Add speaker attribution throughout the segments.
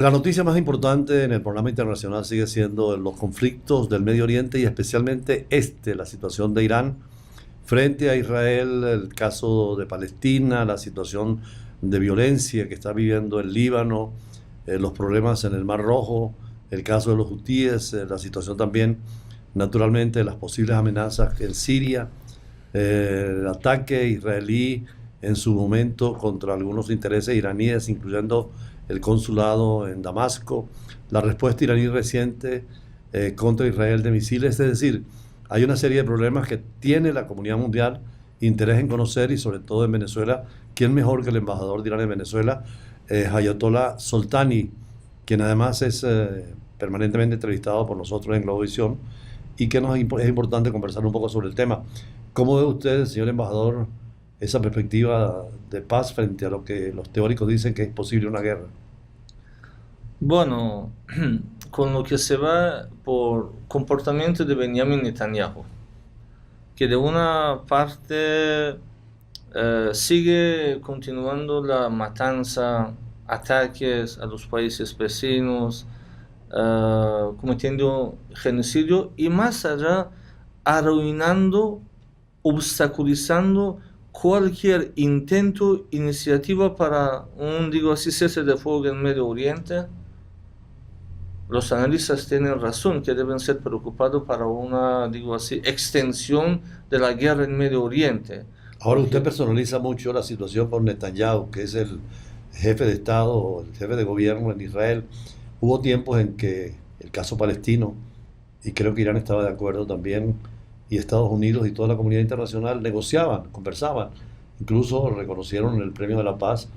Speaker 1: La noticia más importante en el programa internacional sigue siendo los conflictos del Medio Oriente y especialmente la situación de Irán frente a Israel, el caso de Palestina, la situación de violencia que está viviendo el Líbano, los problemas en el Mar Rojo, el caso de los hutíes, la situación también, naturalmente, las posibles amenazas en Siria, el ataque israelí en su momento contra algunos intereses iraníes, incluyendo el consulado en Damasco, la respuesta iraní reciente contra Israel de misiles, es decir, hay una serie de problemas que tiene la comunidad mundial interés en conocer y sobre todo en Venezuela. ¿Quién mejor que el embajador de Irán en Venezuela, Ayatollah Soltani, quien además es permanentemente entrevistado por nosotros en Globovisión y que es importante conversar un poco sobre el tema? ¿Cómo ve usted, señor embajador, esa perspectiva de paz frente a lo que los teóricos dicen que es posible una guerra?
Speaker 2: Bueno, con lo que se va por comportamiento de Benjamin Netanyahu, que de una parte sigue continuando la matanza, ataques a los países vecinos, cometiendo genocidio y más allá arruinando, obstaculizando cualquier intento, iniciativa para un, digo así, cese de fuego en Medio Oriente. Los analistas tienen razón que deben ser preocupados para una, digo así, extensión de la guerra en Medio Oriente.
Speaker 1: Ahora usted personaliza mucho la situación con Netanyahu, que es el jefe de Estado, el jefe de gobierno en Israel. Hubo tiempos en que el caso palestino, y creo que Irán estaba de acuerdo también, y Estados Unidos y toda la comunidad internacional negociaban, conversaban, incluso reconocieron el premio de la paz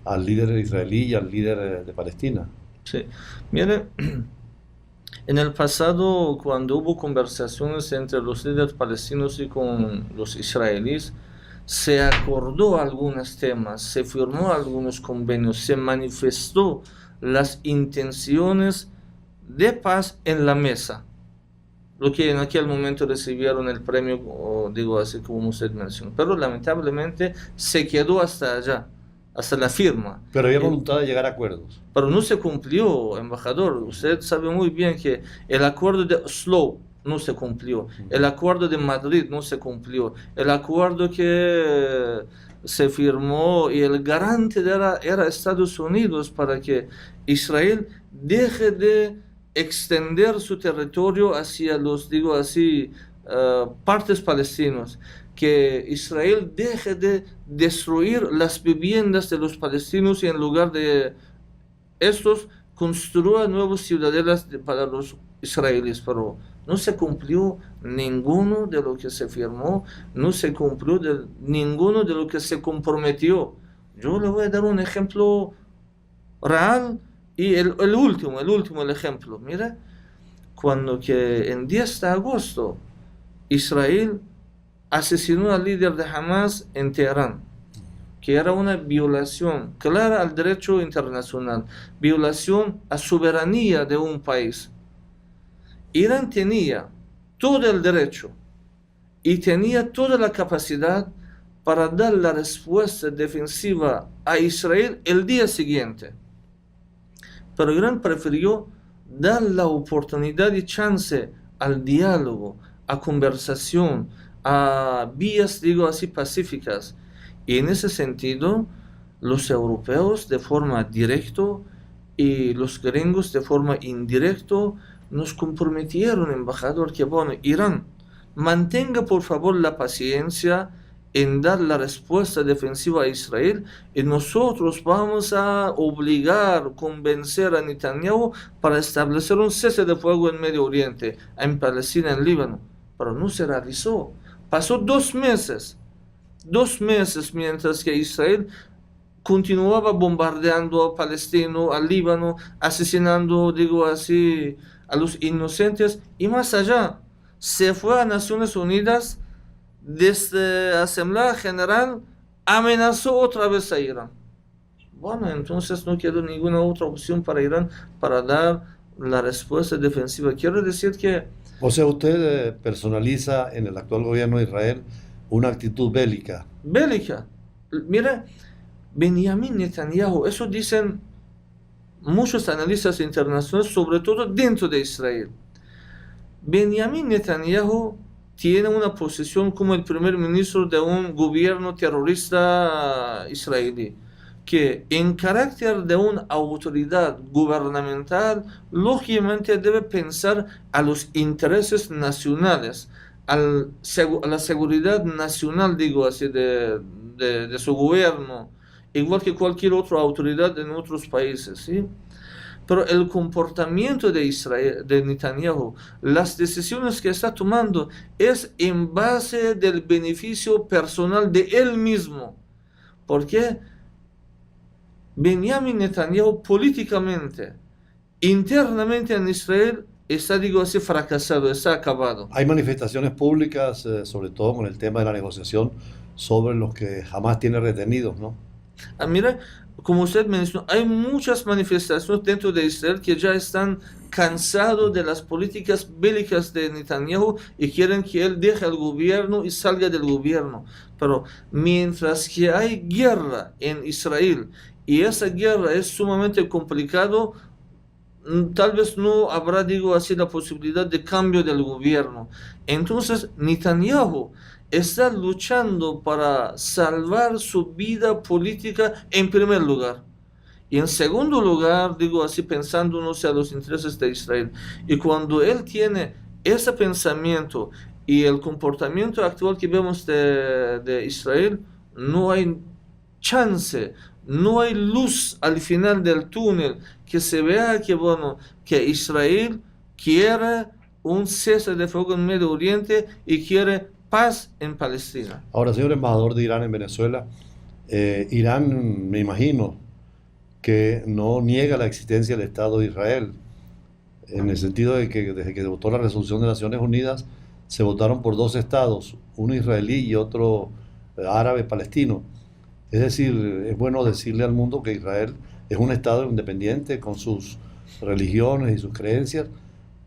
Speaker 1: al líder israelí y al líder de Palestina.
Speaker 2: Sí, mire, en el pasado, cuando hubo conversaciones entre los líderes palestinos y con los israelíes, se acordó algunos temas, se firmó algunos convenios, se manifestó las intenciones de paz en la mesa, lo que en aquel momento recibieron el premio, digo así como usted mencionó, pero lamentablemente se quedó hasta allá, hasta la firma.
Speaker 1: Pero había voluntad de llegar a acuerdos.
Speaker 2: Pero no se cumplió, embajador. Usted sabe muy bien que el acuerdo de Oslo no se cumplió, el acuerdo de Madrid no se cumplió, el acuerdo que se firmó y el garante era Estados Unidos para que Israel deje de extender su territorio hacia los, digo así, partes palestinos, que Israel deje de destruir las viviendas de los palestinos y en lugar de estos construyan nuevas ciudadelas para los israelíes, pero no se cumplió ninguno de lo que se firmó, no se cumplió ninguno de lo que se comprometió. Yo le voy a dar un ejemplo real y el último el ejemplo. Mira, cuando que en 10 de agosto Israel asesinó al líder de Hamas en Teherán, que era una violación clara al derecho internacional, violación a soberanía de un país. Irán tenía todo el derecho y tenía toda la capacidad para dar la respuesta defensiva a Israel el día siguiente. Pero Irán prefirió dar la oportunidad y chance al diálogo, a conversación, a vías, digo así, pacíficas. Y en ese sentido, los europeos de forma directa y los gringos de forma indirecta nos comprometieron, embajador, que bueno, Irán, mantenga por favor la paciencia en dar la respuesta defensiva a Israel y nosotros vamos a obligar, convencer a Netanyahu para establecer un cese de fuego en Medio Oriente, en Palestina, en Líbano. Pero no se realizó. Pasó 2 meses mientras que Israel continuaba bombardeando a Palestina, al Líbano, asesinando, digo así, a los inocentes, y más allá, se fue a Naciones Unidas, desde la Asamblea General, amenazó otra vez a Irán. Bueno, entonces no quedó ninguna otra opción para Irán para dar la respuesta defensiva. Quiero decir que...
Speaker 1: O sea, usted personaliza en el actual gobierno de Israel una actitud bélica.
Speaker 2: Bélica. Mira, Benjamin Netanyahu, eso dicen muchos analistas internacionales, sobre todo dentro de Israel. Benjamin Netanyahu tiene una posición como el primer ministro de un gobierno terrorista israelí, que en carácter de una autoridad gubernamental, lógicamente debe pensar a los intereses nacionales, a la seguridad nacional, digo así, de su gobierno, igual que cualquier otra autoridad en otros países, ¿sí? Pero el comportamiento de Israel, de Netanyahu, las decisiones que está tomando es en base del beneficio personal de él mismo. Porque Benjamin Netanyahu políticamente, internamente en Israel, está, digo así, fracasado, está acabado.
Speaker 1: Hay manifestaciones públicas, sobre todo con el tema de la negociación, sobre los que jamás tiene retenidos, ¿no?
Speaker 2: Mira, como usted mencionó, hay muchas manifestaciones dentro de Israel que ya están cansados de las políticas bélicas de Netanyahu y quieren que él deje el gobierno y salga del gobierno. Pero mientras que hay guerra en Israel y esa guerra es sumamente complicado, tal vez no habrá, digo así, la posibilidad de cambio del gobierno. Entonces, Netanyahu está luchando para salvar su vida política en primer lugar. Y en segundo lugar, digo así, pensando, no sé, a los intereses de Israel. Y cuando él tiene ese pensamiento y el comportamiento actual que vemos de Israel, no hay chance, no hay luz al final del túnel que se vea que, bueno, que Israel quiere un cese de fuego en Medio Oriente y quiere paz en Palestina.
Speaker 1: Ahora, señor embajador de Irán en Venezuela, Irán, me imagino, que no niega la existencia del Estado de Israel, en el sentido de que desde que se votó la resolución de Naciones Unidas, se votaron por dos estados, uno israelí y otro árabe palestino. Es decir, es bueno decirle al mundo que Israel es un estado independiente con sus religiones y sus creencias,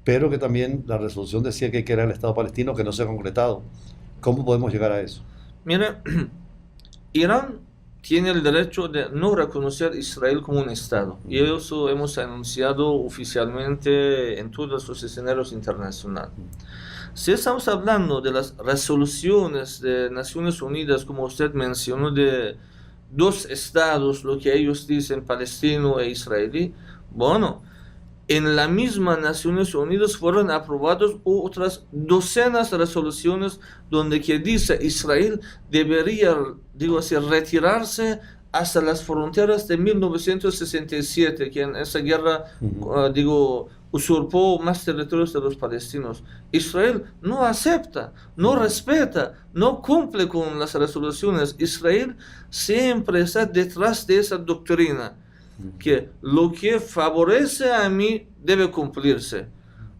Speaker 1: pero que también la resolución decía que era el Estado palestino, que no se ha concretado. ¿Cómo podemos llegar a eso?
Speaker 2: Mira, Irán tiene el derecho de no reconocer a Israel como un Estado, y eso hemos anunciado oficialmente en todos los escenarios internacionales. Si estamos hablando de las resoluciones de Naciones Unidas, como usted mencionó, de dos estados, lo que ellos dicen, palestino e israelí, bueno, en la misma Naciones Unidas fueron aprobadas otras docenas de resoluciones donde que dice Israel debería, digo así, retirarse hasta las fronteras de 1967, que en esa guerra, usurpó más territorios de los palestinos. Israel no acepta, no respeta, no cumple con las resoluciones. Israel siempre está detrás de esa doctrina, que lo que favorece a mí debe cumplirse.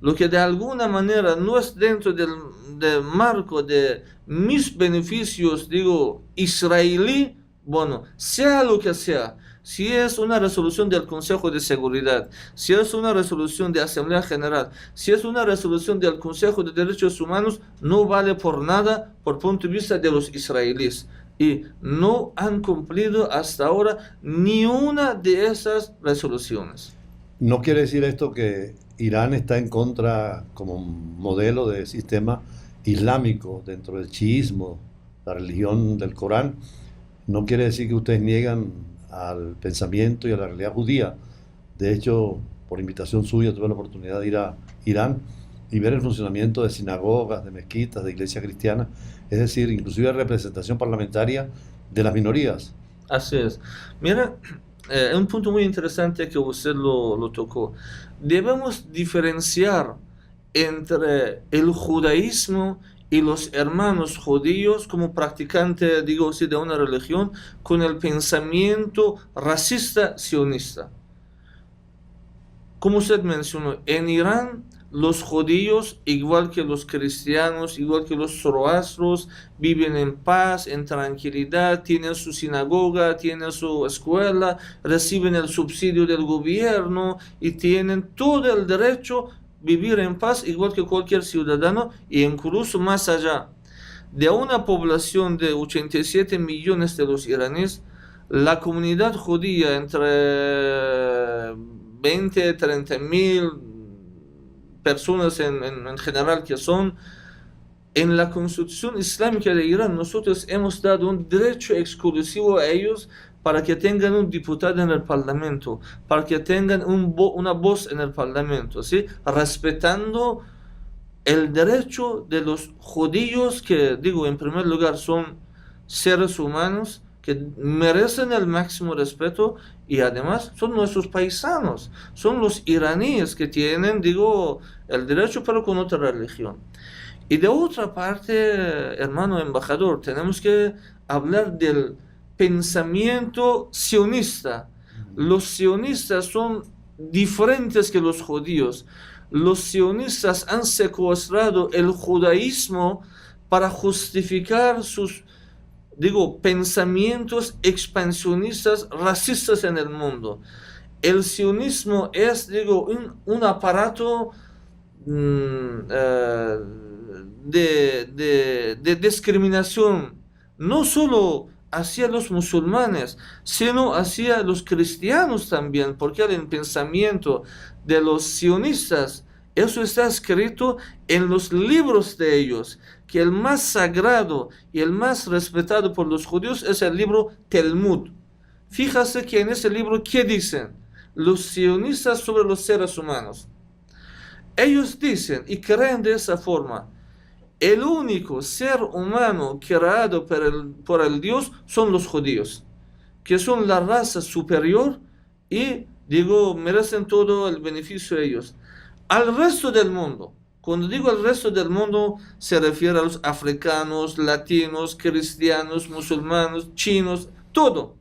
Speaker 2: Lo que de alguna manera no es dentro del marco de mis beneficios, digo, israelí, bueno, sea lo que sea, si es una resolución del Consejo de Seguridad, si es una resolución de Asamblea General, si es una resolución del Consejo de Derechos Humanos, no vale por nada por punto de vista de los israelíes. Y no han cumplido hasta ahora ni una de esas resoluciones.
Speaker 1: ¿No quiere decir esto que Irán está en contra, como modelo de sistema islámico dentro del chiismo, la religión del Corán? ¿No quiere decir que ustedes niegan al pensamiento y a la realidad judía? De hecho, por invitación suya tuve la oportunidad de ir a Irán y ver el funcionamiento de sinagogas, de mezquitas, de iglesias cristianas, es decir, inclusive representación parlamentaria de las minorías.
Speaker 2: Así es. Mira, un punto muy interesante que usted lo tocó. Debemos diferenciar entre el judaísmo y los hermanos judíos como practicantes, digo así, de una religión, con el pensamiento racista sionista. Como usted mencionó, en Irán los judíos, igual que los cristianos, igual que los zoroastros, viven en paz, en tranquilidad, tienen su sinagoga, tienen su escuela, reciben el subsidio del gobierno y tienen todo el derecho a vivir en paz, igual que cualquier ciudadano, e incluso más allá. De una población de 87 millones de los iraníes, la comunidad judía entre 20, 30 mil personas en general que son. En la Constitución Islámica de Irán nosotros hemos dado un derecho exclusivo a ellos para que tengan un diputado en el Parlamento, para que tengan una voz en el Parlamento, ¿sí? Respetando el derecho de los judíos que, digo, en primer lugar son seres humanos que merecen el máximo respeto y además son nuestros paisanos, son los iraníes que tienen, digo, el derecho pero con otra religión. Y de otra parte, hermano embajador, tenemos que hablar del pensamiento sionista. Los sionistas son diferentes que los judíos. Los sionistas han secuestrado el judaísmo para justificar sus, digo, pensamientos expansionistas, racistas en el mundo. El sionismo es, digo, un aparato de discriminación, no solo hacia los musulmanes, sino hacia los cristianos también, porque el pensamiento de los sionistas, eso está escrito en los libros de ellos, que el más sagrado y el más respetado por los judíos es el libro Talmud. Fíjate que en ese libro, ¿qué dicen los sionistas sobre los seres humanos? Ellos dicen y creen de esa forma: el único ser humano creado por el Dios son los judíos, que son la raza superior y, digo, merecen todo el beneficio de ellos. Al resto del mundo, cuando digo el resto del mundo, se refiere a los africanos, latinos, cristianos, musulmanes, chinos, todo.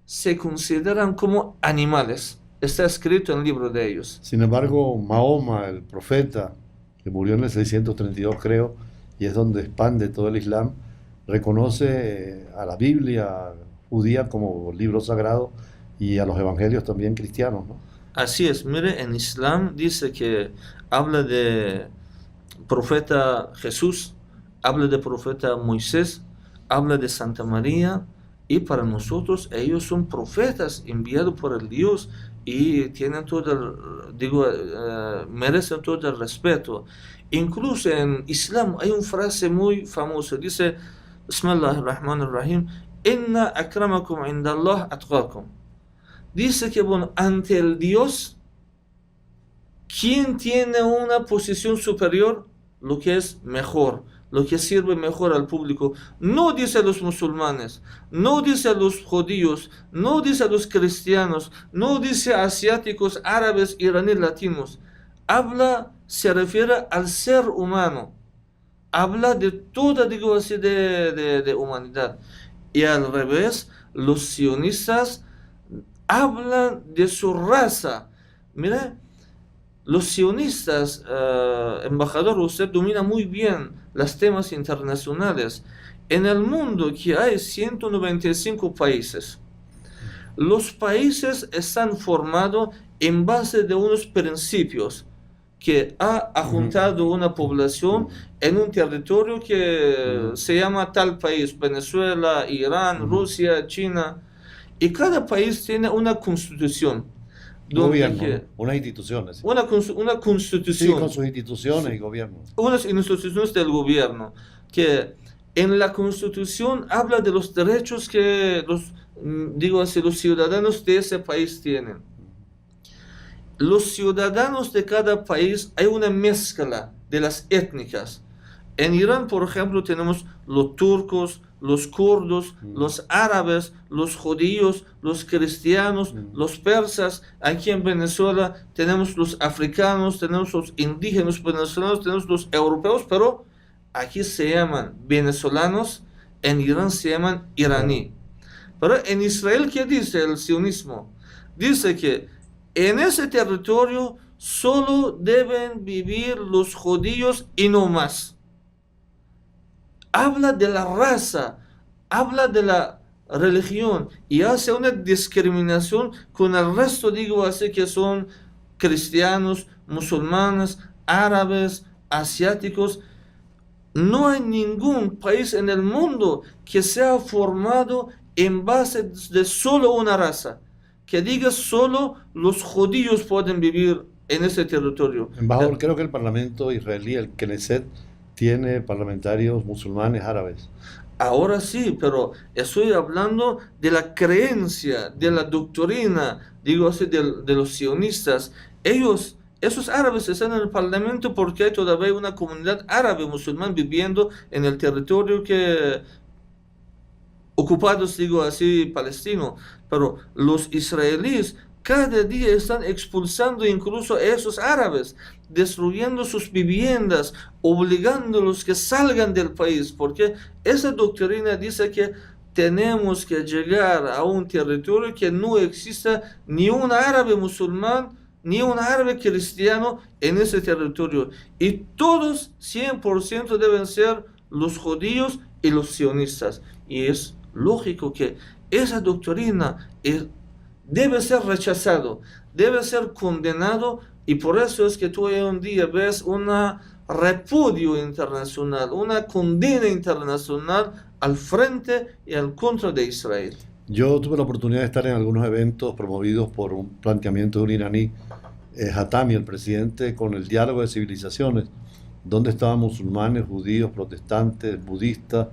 Speaker 2: Se consideran como animales. Está escrito en el libro de ellos.
Speaker 1: Sin embargo, Mahoma, el profeta, que murió en el 632 creo, y es donde expande todo el Islam, reconoce a la Biblia judía como libro sagrado y a los evangelios también cristianos, ¿no?
Speaker 2: Así es, mire, en Islam dice que habla de profeta Jesús, habla de profeta Moisés, habla de Santa María, y para nosotros ellos son profetas enviados por el Dios y tienen todo el, digo, merecen todo el respeto. Incluso en Islam hay una frase muy famosa, dice: Bismillahirrahmanirrahim, Inna akramakum indallah atqakum. Dice que, bueno, ante el Dios, ¿quién tiene una posición superior? Lo que es mejor, lo que sirve mejor al público. No dice a los musulmanes, no dice a los judíos, no dice a los cristianos, no dice a asiáticos, árabes, iraníes, latinos. Habla, se refiere al ser humano. Habla de toda, digo así, de humanidad. Y al revés, los sionistas hablan de su raza. Mira, los sionistas, embajador, usted domina muy bien los temas internacionales. En el mundo que hay 195 países. Los países están formados en base de unos principios que ha juntado una población en un territorio que se llama tal país: Venezuela, Irán, Rusia, China. Y cada país tiene una constitución.
Speaker 1: Gobierno, unas instituciones.
Speaker 2: Una constitución.
Speaker 1: Sí, con sus instituciones y gobierno.
Speaker 2: Unas instituciones del gobierno, que en la constitución habla de los derechos que digo así, los ciudadanos de ese país tienen. Los ciudadanos de cada país, hay una mezcla de las étnicas. En Irán, por ejemplo, tenemos los turcos, los kurdos, los árabes, los judíos, los cristianos, los persas. Aquí en Venezuela tenemos los africanos, tenemos los indígenas venezolanos, tenemos los europeos, pero aquí se llaman venezolanos, en Irán se llaman iraní. Pero en Israel, ¿qué dice el sionismo? Dice que en ese territorio solo deben vivir los judíos y no más. Habla de la raza, habla de la religión y hace una discriminación con el resto, digo así, que son cristianos, musulmanes, árabes, asiáticos. No hay ningún país en el mundo que sea formado en base de solo una raza. que diga solo los judíos pueden vivir en ese territorio.
Speaker 1: Embajador, creo que el Parlamento israelí, el Knesset, tiene parlamentarios musulmanes árabes.
Speaker 2: Ahora sí, pero estoy hablando de la creencia, de la doctrina, digo así, de los sionistas. Ellos, esos árabes están en el Parlamento porque hay todavía una comunidad árabe musulmán viviendo en el territorio que ocupados, digo así, palestino. Pero los israelíes cada día están expulsando incluso a esos árabes, destruyendo sus viviendas, obligándolos que salgan del país, porque esa doctrina dice que tenemos que llegar a un territorio que no exista ni un árabe musulmán, ni un árabe cristiano en ese territorio. Y todos 100% deben ser los judíos y los sionistas. Y es lógico que esa doctrina debe ser rechazado, debe ser condenado, y por eso es que tú hoy en día ves una repudio internacional, una condena internacional al frente y al contra de Israel.
Speaker 1: Yo tuve la oportunidad de estar en algunos eventos promovidos por un planteamiento de un iraní, Hatami, el presidente, con el diálogo de civilizaciones, donde estaban musulmanes, judíos, protestantes, budistas,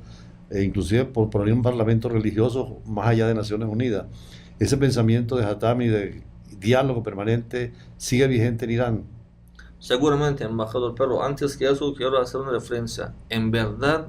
Speaker 1: e inclusive por ahí un parlamento religioso más allá de Naciones Unidas. Ese pensamiento de Hatami de diálogo permanente sigue vigente en Irán.
Speaker 2: Seguramente, embajador, pero antes que eso quiero hacer una referencia. En verdad,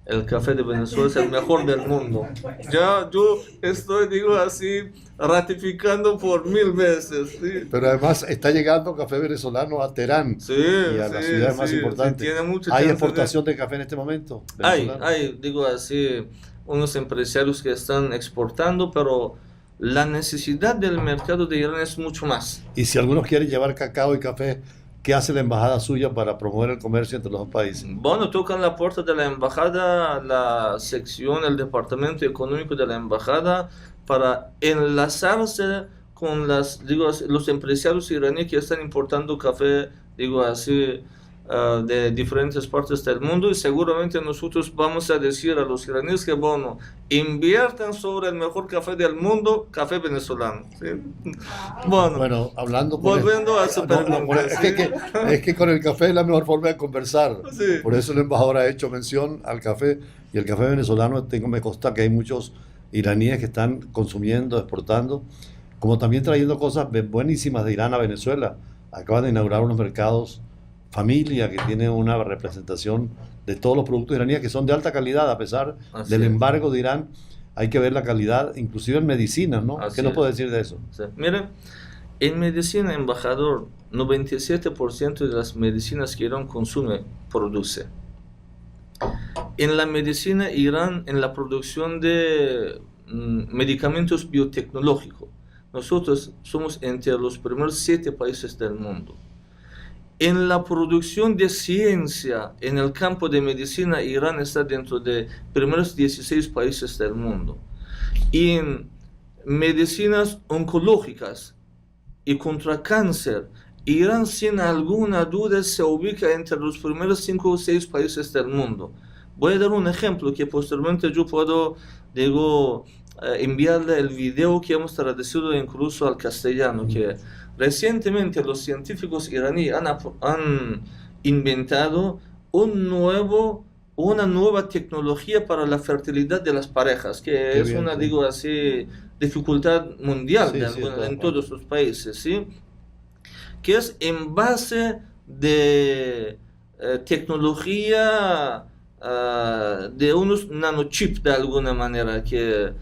Speaker 2: el café de Venezuela es el mejor del mundo. Ya yo estoy, digo así, ratificando por 1000 veces. ¿Sí?
Speaker 1: Pero además está llegando café venezolano a Teherán,
Speaker 2: sí,
Speaker 1: y a las ciudades más
Speaker 2: sí,
Speaker 1: importantes.
Speaker 2: Sí,
Speaker 1: ¿Hay exportación de café en este momento?
Speaker 2: Hay, digo así, unos empresarios que están exportando, pero la necesidad del mercado de Irán es mucho más.
Speaker 1: Y si algunos quieren llevar cacao y café, ¿qué hace la embajada suya para promover el comercio entre los dos países?
Speaker 2: Bueno, tocan la puerta de la embajada, la sección, el departamento económico de la embajada, para enlazarse con los empresarios iraníes que están importando café, digo así, de diferentes partes del mundo, y seguramente nosotros vamos a decir a los iraníes que, bueno, inviertan sobre el mejor café del mundo, café venezolano. ¿Sí?
Speaker 1: Bueno, hablando
Speaker 2: volviendo al
Speaker 1: es que con el café es la mejor forma de conversar.
Speaker 2: Sí.
Speaker 1: Por eso el embajador ha hecho mención al café, y el café venezolano, me consta que hay muchos iraníes que están consumiendo, exportando, como también trayendo cosas buenísimas de Irán a Venezuela. Acaban de inaugurar unos mercados familia que tiene una representación de todos los productos iraníes que son de alta calidad, a pesar del embargo de Irán. Hay que ver la calidad, inclusive en medicinas, ¿no? ¿Qué nos puede decir de eso?
Speaker 2: Sí. Miren, en medicina, embajador, 97% de las medicinas que Irán consume, produce. En la medicina, Irán, en la producción de medicamentos biotecnológicos, nosotros somos entre los primeros 7 países del mundo. En la producción de ciencia, en el campo de medicina, Irán está dentro de primeros 16 países del mundo. Y en medicinas oncológicas y contra cáncer, Irán sin alguna duda se ubica entre los primeros 5 o 6 países del mundo. Voy a dar un ejemplo que posteriormente yo puedo, enviarle el video que hemos traducido incluso al castellano, que recientemente los científicos iraníes han inventado una nueva tecnología para la fertilidad de las parejas, que es una, digo así, dificultad mundial en todos los países, ¿sí? Que es en base de tecnología de unos nanochips de alguna manera, que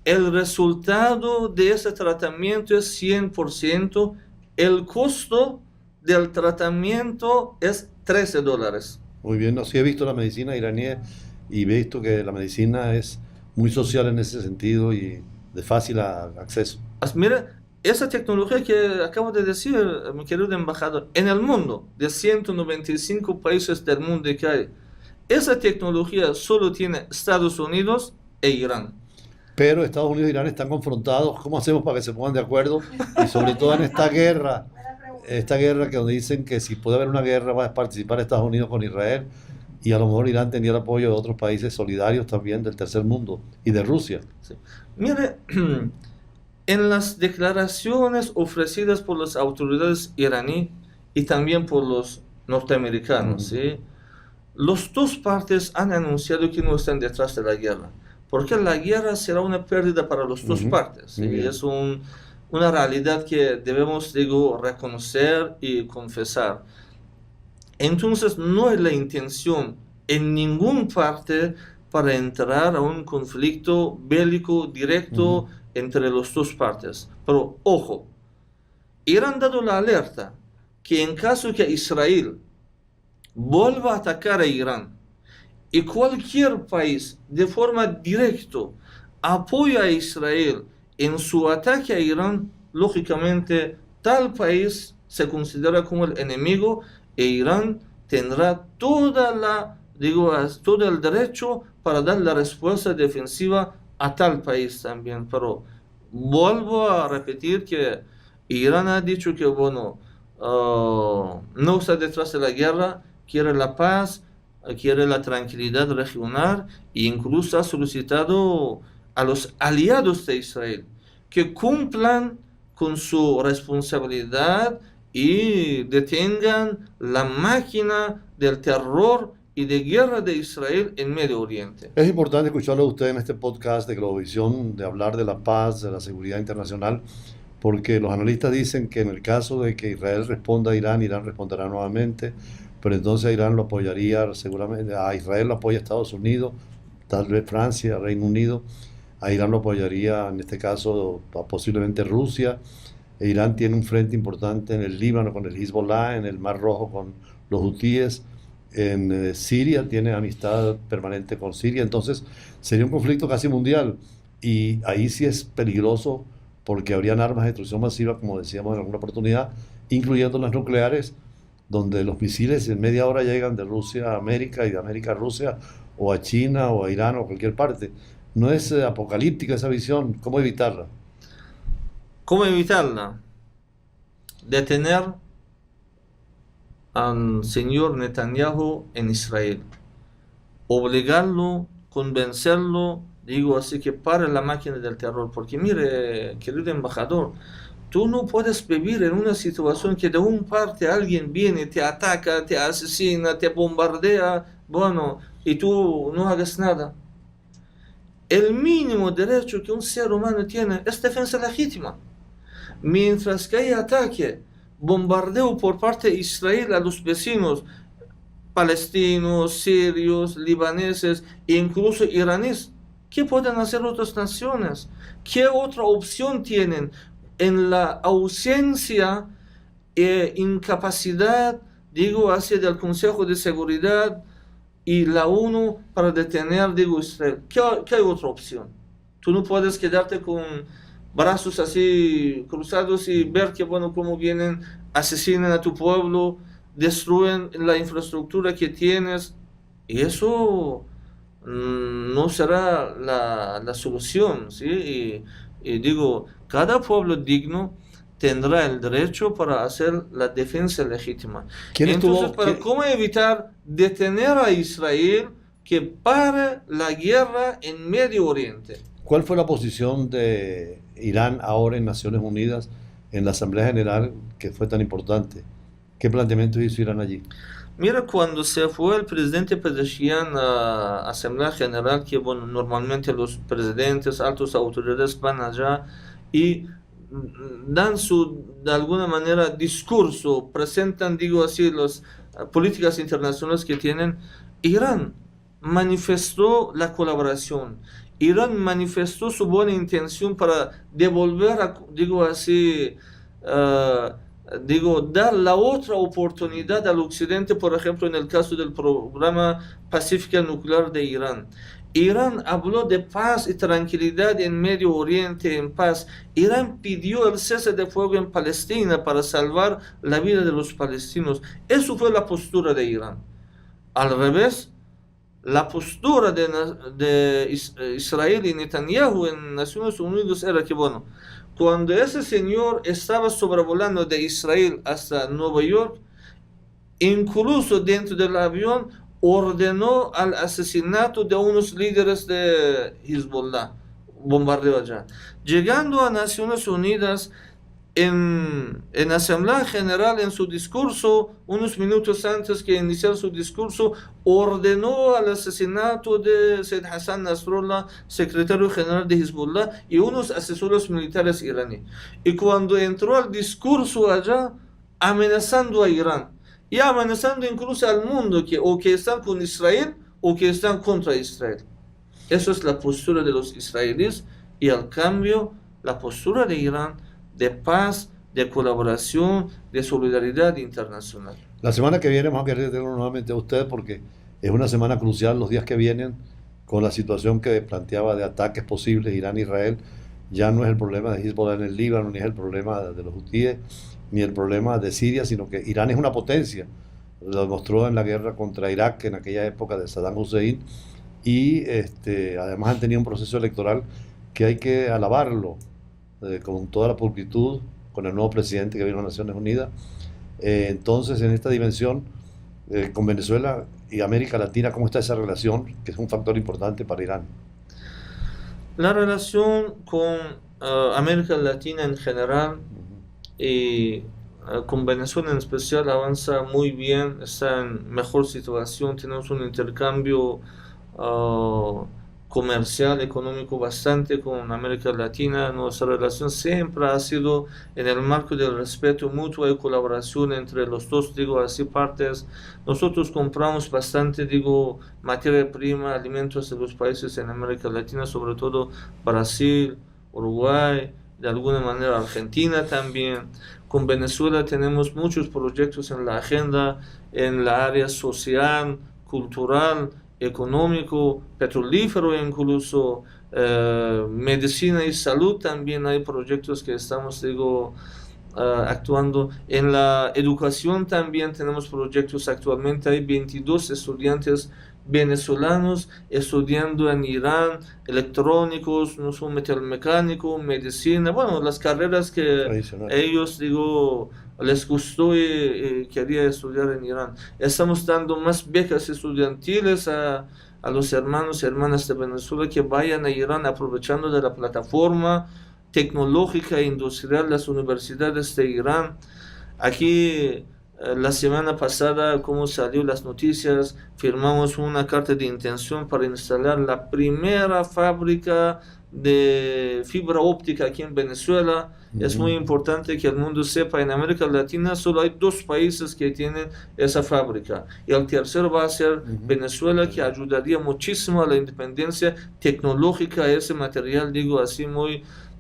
Speaker 2: el resultado de ese tratamiento es 100%, el costo del tratamiento es $13.
Speaker 1: Muy bien, no, sí he visto la medicina iraní y he visto que la medicina es muy social en ese sentido y de fácil acceso.
Speaker 2: Mira, esa tecnología que acabo de decir, mi querido embajador, en el mundo, de 195 países del mundo que hay, esa tecnología solo tiene Estados Unidos e Irán.
Speaker 1: Pero Estados Unidos e Irán están confrontados. ¿Cómo hacemos para que se pongan de acuerdo? Y sobre todo en esta guerra que donde dicen que si puede haber una guerra va a participar Estados Unidos con Israel, y a lo mejor Irán tenía el apoyo de otros países solidarios también del tercer mundo y de Rusia.
Speaker 2: Sí. Mire, en las declaraciones ofrecidas por las autoridades iraníes y también por los norteamericanos, ¿sí? Las dos partes han anunciado que no están detrás de la guerra, porque la guerra será una pérdida para las dos partes, ¿sí? Es una realidad que debemos, digo, reconocer y confesar. Entonces no hay la intención en ninguna parte para entrar a un conflicto bélico directo entre las dos partes. Pero ojo, Irán ha dado la alerta que en caso que Israel vuelva a atacar a Irán y cualquier país de forma directa apoya a Israel en su ataque a Irán, lógicamente tal país se considera como el enemigo e Irán tendrá todo el derecho para dar la respuesta defensiva a tal país también. Pero vuelvo a repetir que Irán ha dicho que, bueno, no está detrás de la guerra, quiere la paz, quiere la tranquilidad regional e incluso ha solicitado a los aliados de Israel que cumplan con su responsabilidad y detengan la máquina del terror y de guerra de Israel en Medio Oriente.
Speaker 1: Es importante escucharlo a usted en este podcast de Globovisión, de hablar de la paz, de la seguridad internacional, porque los analistas dicen que en el caso de que Israel responda a Irán, Irán responderá nuevamente, pero entonces a Irán lo apoyaría seguramente, a Israel lo apoya Estados Unidos, tal vez Francia, Reino Unido, a Irán lo apoyaría en este caso posiblemente Rusia. Irán tiene un frente importante en el Líbano con el Hezbollah, en el Mar Rojo con los hutíes, en Siria tiene amistad permanente con Siria, entonces sería un conflicto casi mundial y ahí sí es peligroso porque habrían armas de destrucción masiva, como decíamos en alguna oportunidad, incluyendo las nucleares, donde los misiles en media hora llegan de Rusia a América y de América a Rusia o a China o a Irán o a cualquier parte. ¿No es apocalíptica esa visión? ¿Cómo evitarla?
Speaker 2: ¿Cómo evitarla? Detener al señor Netanyahu en Israel. Obligarlo, convencerlo, digo así, que pare la máquina del terror. Porque mire, querido embajador, tú no puedes vivir en una situación que de un parte alguien viene, te ataca, te asesina, te bombardea, bueno, y tú no hagas nada. El mínimo derecho que un ser humano tiene es defensa legítima. Mientras que hay ataque, bombardeo por parte de Israel a los vecinos palestinos, sirios, libaneses e incluso iraníes, ¿qué pueden hacer otras naciones? ¿Qué otra opción tienen en la ausencia e incapacidad, digo así, del Consejo de Seguridad y la ONU para detener, digo, Israel? ¿Qué hay otra opción? Tú no puedes quedarte con brazos así cruzados y ver que, bueno, cómo vienen, asesinan a tu pueblo, destruyen la infraestructura que tienes, y eso no será la solución, ¿sí? Y digo, cada pueblo digno tendrá el derecho para hacer la defensa legítima. Entonces, ¿cómo evitar detener a Israel que pare la guerra en Medio Oriente?
Speaker 1: ¿Cuál fue la posición de Irán ahora en Naciones Unidas, en la Asamblea General, que fue tan importante? ¿Qué planteamiento hizo Irán allí?
Speaker 2: Mira, cuando se fue el presidente Pezeshkian a la Asamblea General, que bueno, normalmente los presidentes, altas autoridades van allá y dan su, de alguna manera, discurso, presentan, digo así, las políticas internacionales que tienen. Irán manifestó la colaboración. Irán manifestó su buena intención para devolver, digo así, dar la otra oportunidad al Occidente, por ejemplo, en el caso del programa pacífico nuclear de Irán. Irán habló de paz y tranquilidad en Medio Oriente, en paz. Irán pidió el cese de fuego en Palestina para salvar la vida de los palestinos. Eso fue la postura de Irán. Al revés, la postura de Israel y Netanyahu en Naciones Unidas era que, bueno, cuando ese señor estaba sobrevolando de Israel hasta Nueva York, incluso dentro del avión ordenó al asesinato de unos líderes de Hezbollah, bombardeo allá. Llegando a Naciones Unidas, en Asamblea General, en su discurso, unos minutos antes que iniciar su discurso, ordenó al asesinato de Said Hassan Nasrallah, secretario general de Hezbollah, y unos asesores militares iraníes. Y cuando entró al discurso allá, amenazando a Irán, y amenazando incluso al mundo, que o que están con Israel o que están contra Israel. Eso es la postura de los israelíes, y al cambio, la postura de Irán de paz, de colaboración, de solidaridad internacional.
Speaker 1: La semana que viene vamos a querer tenerlo nuevamente a usted porque es una semana crucial los días que vienen con la situación que planteaba de ataques posibles Irán-Israel. Ya no es el problema de Hezbollah en el Líbano, ni es el problema de los hutíes, ni el problema de Siria, sino que Irán es una potencia. Lo demostró en la guerra contra Irak en aquella época de Saddam Hussein, y además han tenido un proceso electoral que hay que alabarlo con toda la pulcritud, con el nuevo presidente que vino a Naciones Unidas. Entonces, en esta dimensión, con Venezuela y América Latina, ¿cómo está esa relación, que es un factor importante para Irán?
Speaker 2: La relación con América Latina en general y con Venezuela en especial avanza muy bien, está en mejor situación, tenemos un intercambio comercial, económico bastante con América Latina. Nuestra relación siempre ha sido en el marco del respeto mutuo y colaboración entre los dos, digo así, partes. Nosotros compramos bastante, digo, materia prima, alimentos de los países en América Latina, sobre todo Brasil, Uruguay, de alguna manera Argentina también. Con Venezuela tenemos muchos proyectos en la agenda, en la área social, cultural, económico, petrolífero, incluso medicina y salud. También hay proyectos que estamos, digo, actuando. En la educación también tenemos proyectos. Actualmente hay 22 estudiantes venezolanos estudiando en Irán, electrónicos, no son metalmecánico, medicina, bueno, las carreras que ellos, digo, les gustó y quería estudiar en Irán. Estamos dando más becas estudiantiles a los hermanos y hermanas de Venezuela que vayan a Irán, aprovechando de la plataforma tecnológica e industrial de las universidades de Irán. Aquí la semana pasada, como salió las noticias, firmamos una carta de intención para instalar la primera fábrica de fibra óptica aquí en Venezuela. Es muy importante que el mundo sepa, en América Latina solo hay 2 países que tienen esa fábrica, y el tercero va a ser Venezuela, que ayudaría muchísimo a la independencia tecnológica, ese material, digo así,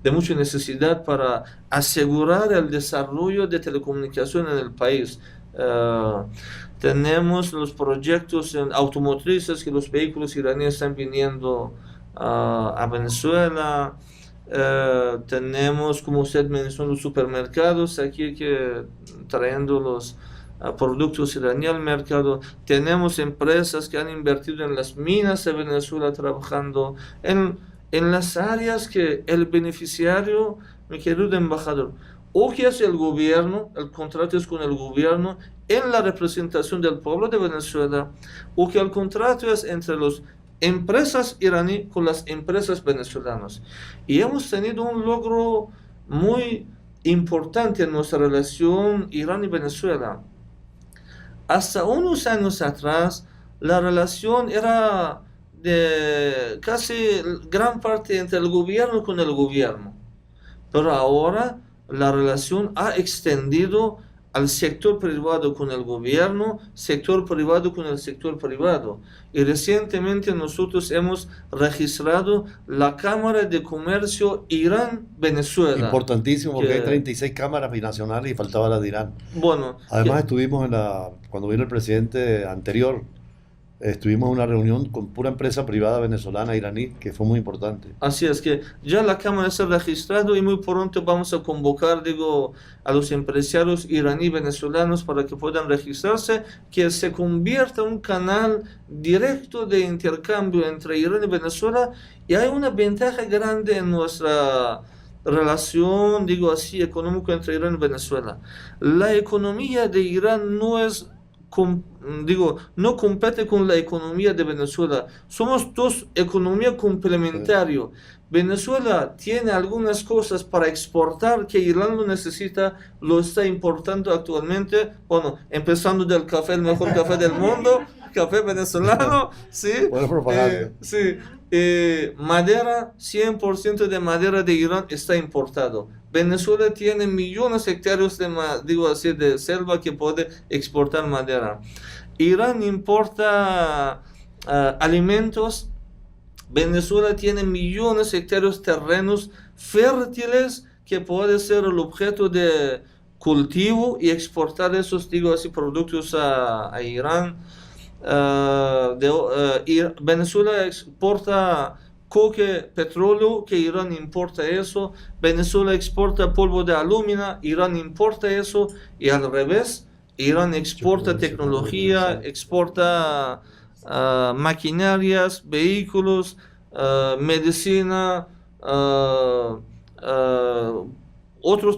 Speaker 2: de mucha necesidad para asegurar el desarrollo de telecomunicación en el país. Tenemos los proyectos automotrices, que los vehículos iraníes están viniendo a Venezuela. Tenemos, como usted mencionó, los supermercados aquí que trayendo los productos iraníes al mercado. Tenemos empresas que han invertido en las minas de Venezuela, trabajando en las áreas que el beneficiario, mi querido embajador, o que es el gobierno, el contrato es con el gobierno en la representación del pueblo de Venezuela, o que el contrato es entre las empresas iraníes con las empresas venezolanas. Y hemos tenido un logro muy importante en nuestra relación Irán y Venezuela. Hasta unos años atrás, la relación era de casi gran parte entre el gobierno con el gobierno, pero ahora la relación ha extendido al sector privado con el gobierno, sector privado con el sector privado. Y recientemente nosotros hemos registrado la Cámara de Comercio Irán-Venezuela.
Speaker 1: Importantísimo, porque hay 36 cámaras binacionales y faltaba la de Irán.
Speaker 2: Bueno,
Speaker 1: además estuvimos cuando vino el presidente anterior, estuvimos en una reunión con pura empresa privada venezolana iraní, que fue muy importante.
Speaker 2: Así es que ya la Cámara está registrado, y muy pronto vamos a convocar, digo, a los empresarios iraní venezolanos para que puedan registrarse, que se convierta en un canal directo de intercambio entre Irán y Venezuela. Y hay una ventaja grande en nuestra relación, digo así, económica entre Irán y Venezuela. La economía de Irán no es no compete con la economía de Venezuela. Somos dos economías complementarias. Venezuela tiene algunas cosas para exportar que Irán lo necesita, lo está importando actualmente. Bueno, empezando del café, el mejor café del mundo, café venezolano, ¿sí?
Speaker 1: Buena propaganda.
Speaker 2: Sí. Madera, 100% de madera de Irán está importado. Venezuela tiene millones de hectáreas de selva que puede exportar madera. Irán importa alimentos. Venezuela tiene millones de hectáreas de terrenos fértiles que puede ser el objeto de cultivo y exportar esos productos a Irán. Venezuela exporta coque, petróleo, que Irán importa eso. Venezuela exporta polvo de aluminio, Irán importa eso. Y al revés, Irán exporta tecnología, exporta maquinarias, vehículos, medicina, otros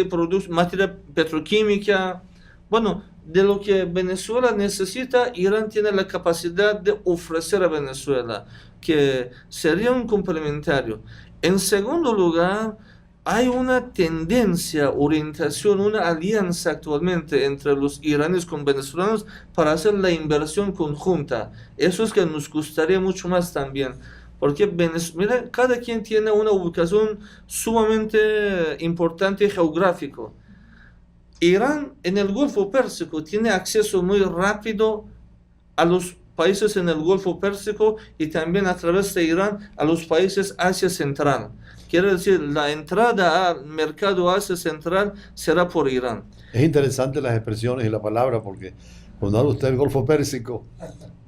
Speaker 2: productos, materia petroquímica. Bueno, de lo que Venezuela necesita, Irán tiene la capacidad de ofrecer a Venezuela, que sería un complementario. En segundo lugar, hay una tendencia, orientación, una alianza actualmente entre los iraníes con venezolanos para hacer la inversión conjunta. Eso es que nos gustaría mucho más también. Porque mira, cada quien tiene una ubicación sumamente importante geográfico. Irán en el Golfo Pérsico tiene acceso muy rápido a los países en el Golfo Pérsico y también a través de Irán a los países Asia Central. Quiere decir, la entrada al mercado Asia Central será por Irán.
Speaker 1: Es interesante las expresiones y la palabra, porque cuando habla usted del Golfo Pérsico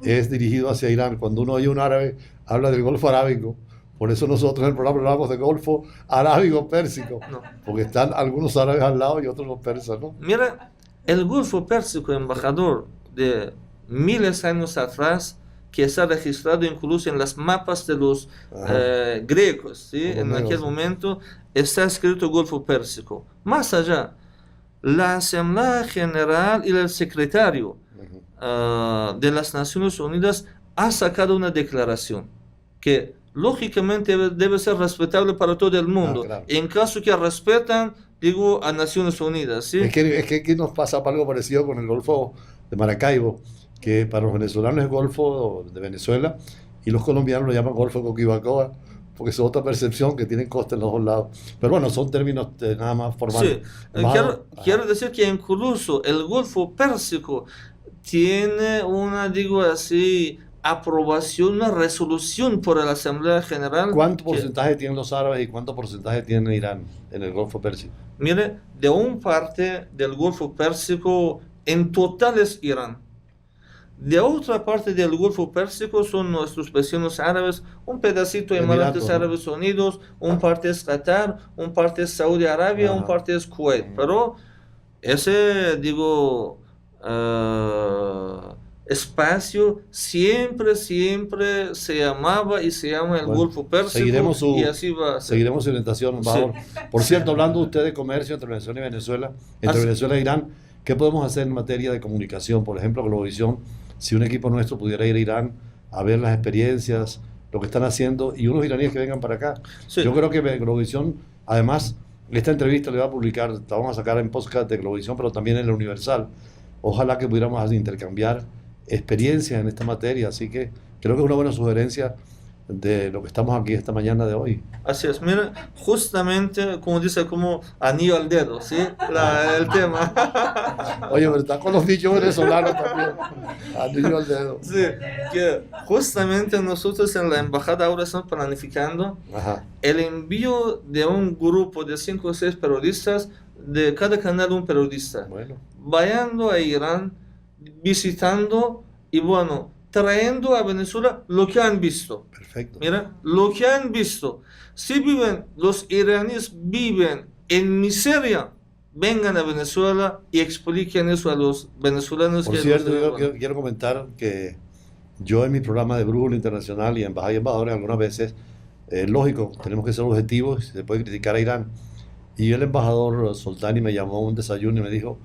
Speaker 1: es dirigido hacia Irán. Cuando uno oye un árabe, habla del Golfo Arábigo. Por eso nosotros en el programa hablamos de Golfo Arábigo Pérsico, no, porque están algunos árabes al lado y otros los persas, ¿no?
Speaker 2: Mira, el Golfo Pérsico, embajador, de miles de años atrás, que está registrado incluso en las mapas de los griegos, ¿sí? En aquel momento está escrito Golfo Pérsico. Más allá, la Asamblea General y el secretario de las Naciones Unidas ha sacado una declaración que lógicamente debe ser respetable para todo el mundo.
Speaker 1: Claro.
Speaker 2: En caso que respetan, digo, a Naciones Unidas, ¿sí?
Speaker 1: Es que aquí nos pasa algo parecido con el Golfo de Maracaibo, que para los venezolanos es Golfo de Venezuela y los colombianos lo llaman Golfo de Coquibacoa, porque es otra percepción que tienen costa en los dos lados. Pero bueno, son términos nada más formales.
Speaker 2: Sí, quiero decir que incluso el Golfo Pérsico tiene una, aprobación, una resolución por la Asamblea General.
Speaker 1: ¿Cuánto porcentaje tienen los árabes y cuánto porcentaje tiene Irán en el Golfo Pérsico?
Speaker 2: Mire, de una parte del Golfo Pérsico en total es Irán. De otra parte del Golfo Pérsico son nuestros vecinos árabes, un pedacito de Emiratos Árabes Unidos, un parte es Qatar, un parte es Saudi Arabia, un parte es Kuwait. Pero ese, espacio siempre se llamaba y se llama el Golfo Pérsico, y así va a ser.
Speaker 1: Seguiremos su orientación, embajador. Sí. Por cierto, hablando usted de comercio entre Venezuela y Venezuela, entre Venezuela e Irán, ¿qué podemos hacer en materia de comunicación? Por ejemplo, Globovisión, si un equipo nuestro pudiera ir a Irán a ver las experiencias, lo que están haciendo, y unos iraníes que vengan para acá. Sí. Yo creo que Globovisión, además, esta entrevista le va a publicar, la vamos a sacar en podcast de Globovisión, pero también en la Universal. Ojalá que pudiéramos intercambiar experiencias en esta materia, así que creo que es una buena sugerencia de lo que estamos aquí esta mañana de hoy.
Speaker 2: Así es, mira, justamente como dice, como anillo al dedo, ¿sí? El tema.
Speaker 1: Oye, pero está con los dichos venezolanos también, anillo al dedo.
Speaker 2: Sí, que justamente nosotros en la embajada ahora estamos planificando el envío de un grupo de 5 o 6 periodistas, de cada canal un periodista, vayando a Irán, visitando y trayendo a Venezuela lo que han visto.
Speaker 1: Perfecto.
Speaker 2: Mira, lo que han visto. Si los iraníes viven en miseria, vengan a Venezuela y expliquen eso a los venezolanos.
Speaker 1: Por cierto, yo quiero comentar que yo en mi programa de Brújula Internacional y Embajada y Embajadores algunas veces, lógico, tenemos que ser objetivos, se puede criticar a Irán. Y el embajador Soltani me llamó a un desayuno y me dijo,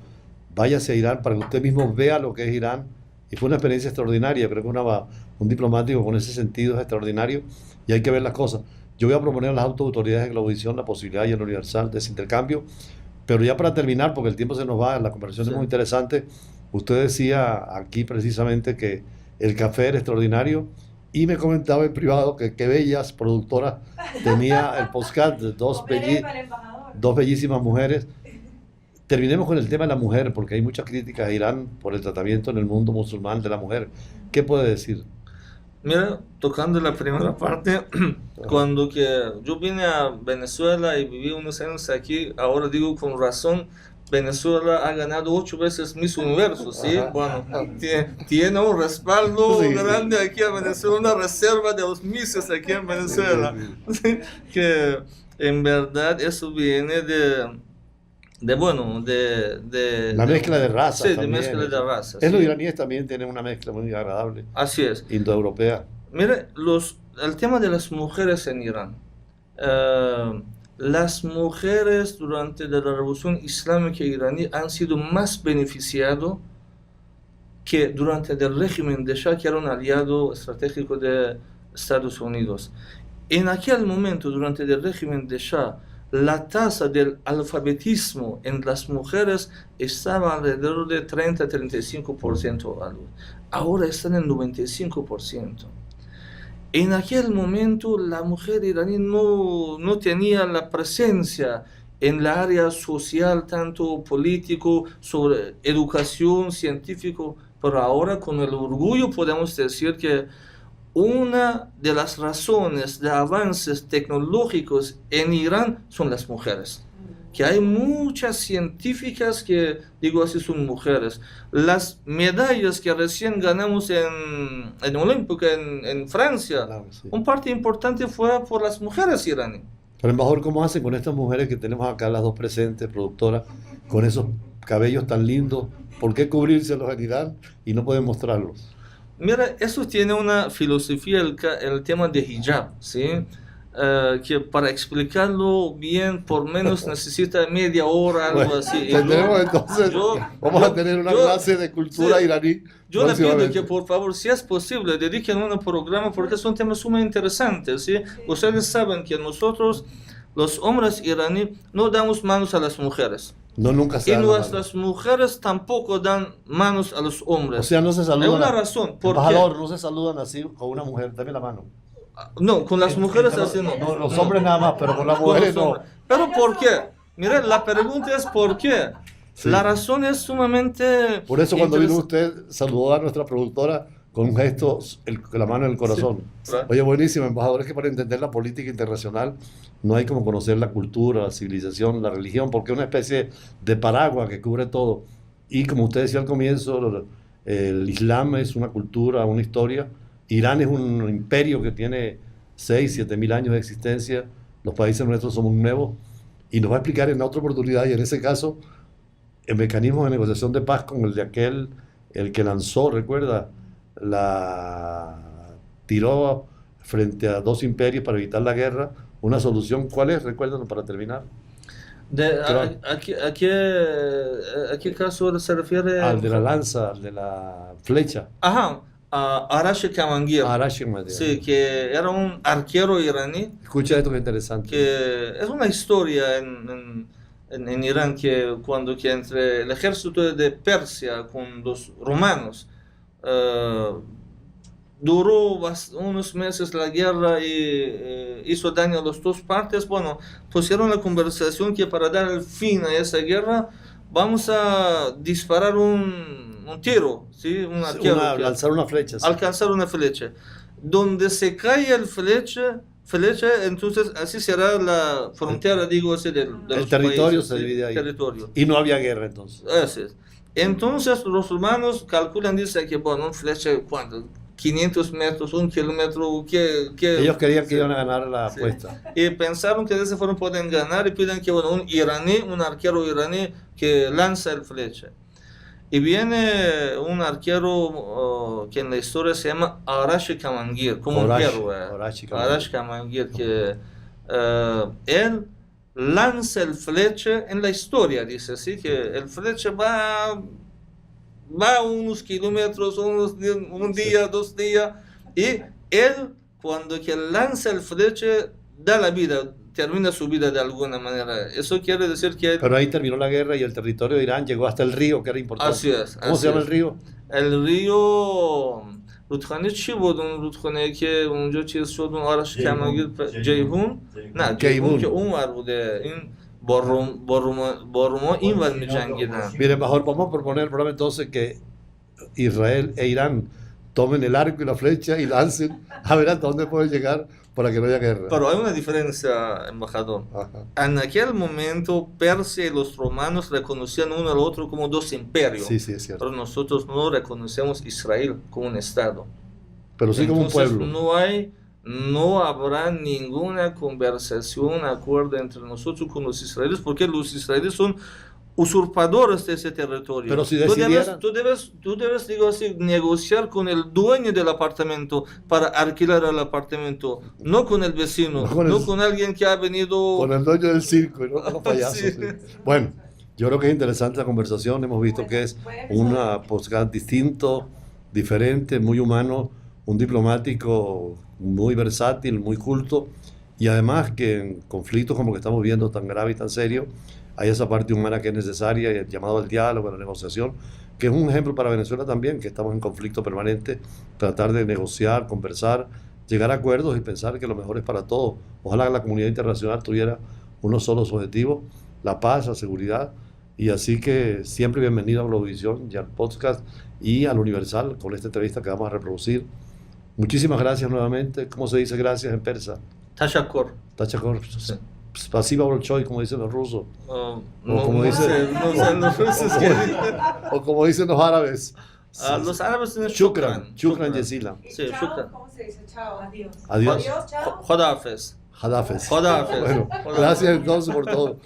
Speaker 1: váyase a Irán para que usted mismo vea lo que es Irán. Y fue una experiencia extraordinaria. Creo que un diplomático con ese sentido es extraordinario y hay que ver las cosas. Yo voy a proponer a las autoridades de Globovisión la posibilidad y en Universal de ese intercambio. Pero ya para terminar, porque el tiempo se nos va, la conversación es muy interesante, usted decía aquí precisamente que el café era extraordinario y me comentaba en privado que qué bellas productoras tenía el podcast de dos bellísimas mujeres. Terminemos con el tema de la mujer, porque hay muchas críticas a Irán por el tratamiento en el mundo musulmán de la mujer. ¿Qué puede decir?
Speaker 2: Mira, tocando la primera parte, cuando que yo vine a Venezuela y viví unos años aquí, ahora digo con razón, Venezuela ha ganado 8 veces Miss Universo, ¿sí?
Speaker 1: Ajá.
Speaker 2: Bueno, tiene un respaldo
Speaker 1: Sí,
Speaker 2: grande aquí en Venezuela, una reserva de los Misses aquí en Venezuela,
Speaker 1: Sí.
Speaker 2: que en verdad eso viene de
Speaker 1: La mezcla de razas.
Speaker 2: Sí, de
Speaker 1: también,
Speaker 2: mezcla de razas.
Speaker 1: Los
Speaker 2: sí.
Speaker 1: iraníes también tienen una mezcla muy agradable,
Speaker 2: Así es.
Speaker 1: indoeuropea.
Speaker 2: Mire, el tema de las mujeres en Irán. Las mujeres durante la Revolución Islámica iraní han sido más beneficiadas que durante el régimen de Shah, que era un aliado estratégico de Estados Unidos. En aquel momento, durante el régimen de Shah, la tasa del alfabetismo en las mujeres estaba alrededor de 30-35% algo. Ahora están en 95%. En aquel momento la mujer iraní no tenía la presencia en la área social, tanto político, sobre educación, científico, pero ahora con el orgullo podemos decir que una de las razones de avances tecnológicos en Irán son las mujeres. Que hay muchas científicas que, digo así, son mujeres. Las medallas que recién ganamos en Olímpica en Francia,
Speaker 1: Claro, sí.
Speaker 2: un parte importante fue por las mujeres iraníes.
Speaker 1: Pero embajador, ¿cómo hacen con estas mujeres que tenemos acá, las dos presentes, productoras, con esos cabellos tan lindos? ¿Por qué cubrírselos en Irán y no pueden mostrarlos?
Speaker 2: Mira, eso tiene una filosofía, el tema de hijab, ¿sí? Que para explicarlo bien, por menos necesita media hora, algo
Speaker 1: Bueno,
Speaker 2: así. Y
Speaker 1: tendremos entonces, vamos a tener una clase de cultura
Speaker 2: sí,
Speaker 1: iraní.
Speaker 2: Yo le pido
Speaker 1: próximamente.
Speaker 2: que por favor, si es posible, dediquen un programa porque es un tema sumamente interesante, ¿sí? Ustedes saben que nosotros, los hombres iraníes, no damos manos a las mujeres.
Speaker 1: No, nunca se
Speaker 2: Y
Speaker 1: dan la mano.
Speaker 2: nuestras mujeres tampoco dan manos a los hombres.
Speaker 1: O sea, no se
Speaker 2: Hay
Speaker 1: saludan.
Speaker 2: una razón. ¿Por qué?
Speaker 1: Embajador, no se saludan así con una mujer. Dame la mano.
Speaker 2: No, con las mujeres así no.
Speaker 1: No, los hombres nada más, pero con las
Speaker 2: Con
Speaker 1: mujeres
Speaker 2: los
Speaker 1: no.
Speaker 2: hombres. ¿Pero por qué? Mira, la pregunta es ¿por qué?
Speaker 1: Sí.
Speaker 2: La razón es sumamente...
Speaker 1: Por eso cuando vino
Speaker 2: interesante.
Speaker 1: usted, saludó a nuestra productora con un gesto, con la mano en el corazón.
Speaker 2: Sí.
Speaker 1: Oye, buenísimo, embajador, es que para entender la política internacional no hay como conocer la cultura, la civilización, la religión, porque es una especie de paraguas que cubre todo. Y como usted decía al comienzo, el Islam es una cultura, una historia. Irán es un imperio que tiene 6-7 mil años de existencia. Los países nuestros somos nuevos. Y nos va a explicar en otra oportunidad, y en ese caso, el mecanismo de negociación de paz con el de aquel, el que lanzó, recuerda, tiró frente a 2 imperios para evitar la guerra, una solución. ¿Cuál es? Recuérdanos para terminar.
Speaker 2: ¿A qué caso se refiere?
Speaker 1: Al de la lanza, al de la flecha.
Speaker 2: Ajá, a Arash Kamangir.
Speaker 1: Arash Ahmadi.
Speaker 2: Sí, que era un arquero iraní,
Speaker 1: Escucha esto que es interesante.
Speaker 2: que es una historia en Irán que cuando que entre el ejército de Persia con los romanos duró unos meses la guerra y hizo daño a las dos partes. Bueno, pusieron la conversación que para dar el fin a esa guerra vamos a disparar un tiro, ¿sí? Un arquero
Speaker 1: Lanzar una flecha. Sí.
Speaker 2: alcanzar una flecha. Donde se cae el flecha, entonces así será la frontera, digo, así de
Speaker 1: El
Speaker 2: los
Speaker 1: territorio
Speaker 2: países,
Speaker 1: se
Speaker 2: ¿sí?
Speaker 1: divide ahí.
Speaker 2: Territorio.
Speaker 1: Y no había guerra entonces.
Speaker 2: Así es. Entonces los humanos calculan, dice que, bueno, un flecha, ¿cuánto? 500 metros, 1 kilómetro,
Speaker 1: Ellos querían que
Speaker 2: sí.
Speaker 1: iban a ganar la
Speaker 2: Sí.
Speaker 1: apuesta.
Speaker 2: Y pensaron que de esa forma pueden ganar y piden que, bueno, un arquero iraní que lanza el flecha. Y viene un arquero que en la historia se llama Arash Kamangir, como un héroe.
Speaker 1: Arash
Speaker 2: Arash Kamangir, que él lanza el flecha en la historia, dice así, que el flecha va unos kilómetros, un día, 2 días, y él, cuando que lanza el flecha, da la vida, termina su vida de alguna manera. Eso quiere decir que...
Speaker 1: Pero ahí terminó la guerra y el territorio de Irán llegó hasta el río, que era importante.
Speaker 2: Así es.
Speaker 1: ¿Cómo se llama el río?
Speaker 2: El río... رودخانه چی بود اون رودخانه که اونجا چیز شد اون آرش کماگیر جیهون نه جیهون که اون ور بوده این با روما این ور می جنگیدن.
Speaker 1: Mire, mejor vamos a proponer el programa entonces que Israel e Irán tomen el arco y la flecha y lancen a ver hasta dónde pueden llegar para que no haya guerra.
Speaker 2: Pero hay una diferencia, embajador.
Speaker 1: Ajá.
Speaker 2: En aquel momento Persia y los romanos reconocían uno al otro como 2 imperios.
Speaker 1: Sí, sí, es cierto.
Speaker 2: Pero nosotros no reconocemos Israel como un estado.
Speaker 1: Pero sí como un
Speaker 2: Entonces,
Speaker 1: pueblo.
Speaker 2: no habrá ninguna conversación, acuerdo entre nosotros con los israelíes, porque los israelíes son usurpadores de ese territorio.
Speaker 1: Pero si decidieran...
Speaker 2: tú debes, digo así, negociar con el dueño del apartamento para alquilar el apartamento, no con el vecino, no con alguien que ha venido...
Speaker 1: Con el dueño del circo y no con los payasos.
Speaker 2: Sí.
Speaker 1: Sí. Bueno, yo creo que es interesante la conversación. Hemos visto que es un podcast distinto, diferente, muy humano, un diplomático muy versátil, muy culto, y además que en conflictos como el que estamos viendo tan grave y tan serio, hay esa parte humana que es necesaria, y el llamado al diálogo, a la negociación, que es un ejemplo para Venezuela también, que estamos en conflicto permanente, tratar de negociar, conversar, llegar a acuerdos y pensar que lo mejor es para todos. Ojalá la comunidad internacional tuviera unos solos objetivos, la paz, la seguridad, y así que siempre bienvenido a Globovisión y al podcast y al Universal con esta entrevista que vamos a reproducir. Muchísimas gracias nuevamente. ¿Cómo se dice gracias en persa?
Speaker 2: Tashakkur.
Speaker 1: Tachakor. Spasiba bolchoy, como dicen los rusos.
Speaker 2: No
Speaker 1: como dicen-
Speaker 2: sé los rusos que dicen.
Speaker 1: O como dicen los árabes.
Speaker 2: Los árabes tienen
Speaker 1: Shukran. Shukran Yesila.
Speaker 2: Sí,
Speaker 3: Chao,
Speaker 2: shukran.
Speaker 3: ¿cómo se dice? Chao, adiós.
Speaker 1: Adiós.
Speaker 3: Adiós, chao.
Speaker 2: Khodafez.
Speaker 1: Hadafes.
Speaker 2: Khodafez.
Speaker 1: Bueno, gracias entonces por todo.